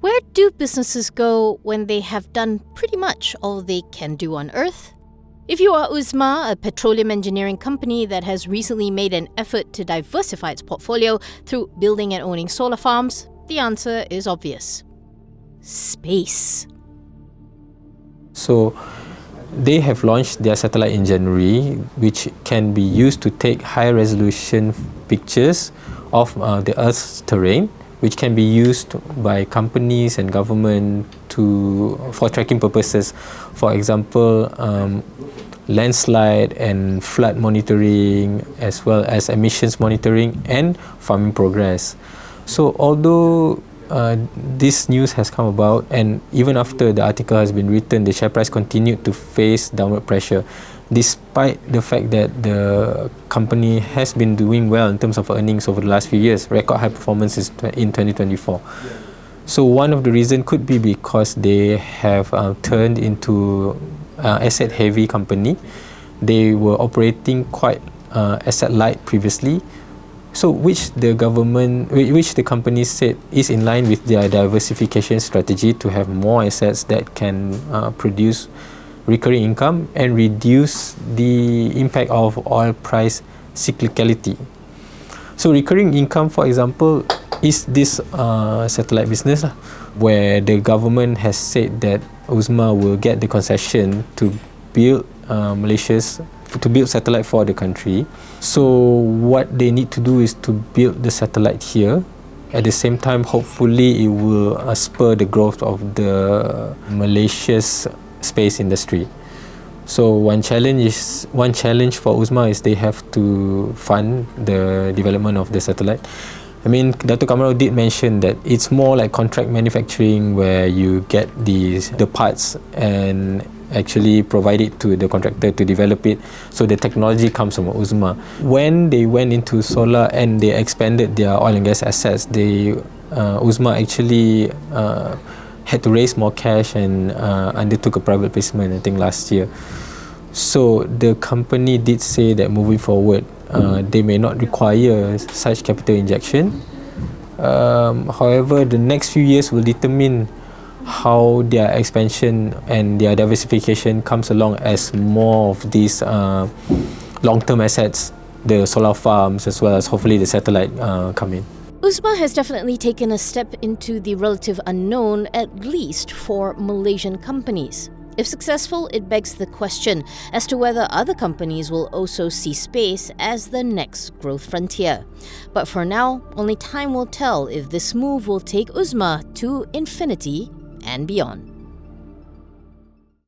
Where do businesses go when they have done pretty much all they can do on Earth? If you are Uzma, a petroleum engineering company that has recently made an effort to diversify its portfolio through building and owning solar farms, the answer is obvious. Space. So they have launched their satellite in January, which can be used to take high-resolution pictures of the Earth's terrain, which can be used by companies and government for tracking purposes. For example, landslide and flood monitoring, as well as emissions monitoring and farming progress. So although this news has come about, and even after the article has been written, the share price continued to face downward pressure, despite the fact that the company has been doing well in terms of earnings over the last few years. Record high performances in 2024. So one of the reasons could be because they have turned into asset-heavy company. They were operating quite asset-light previously. So which the company said is in line with their diversification strategy to have more assets that can produce recurring income and reduce the impact of oil price cyclicality. So recurring income, for example, is this satellite business where the government has said that Uzma will get the concession to build satellite for the country. So what they need to do is to build the satellite here. At the same time, hopefully it will spur the growth of the Malaysia's space industry. So one challenge for Uzma is they have to fund the development of the satellite. I mean, Dr. Kamarul did mention that it's more like contract manufacturing, where you get the parts and actually provide it to the contractor to develop it. So the technology comes from Uzma. When they went into solar and they expanded their oil and gas assets, Uzma actually had to raise more cash and undertook a private placement, I think, last year. So the company did say that moving forward, they may not require such capital injection. However, the next few years will determine how their expansion and their diversification comes along as more of these long-term assets, the solar farms, as well as hopefully the satellite come in. Uzma has definitely taken a step into the relative unknown, at least for Malaysian companies. If successful, it begs the question as to whether other companies will also see space as the next growth frontier. But for now, only time will tell if this move will take Uzma to infinity and beyond.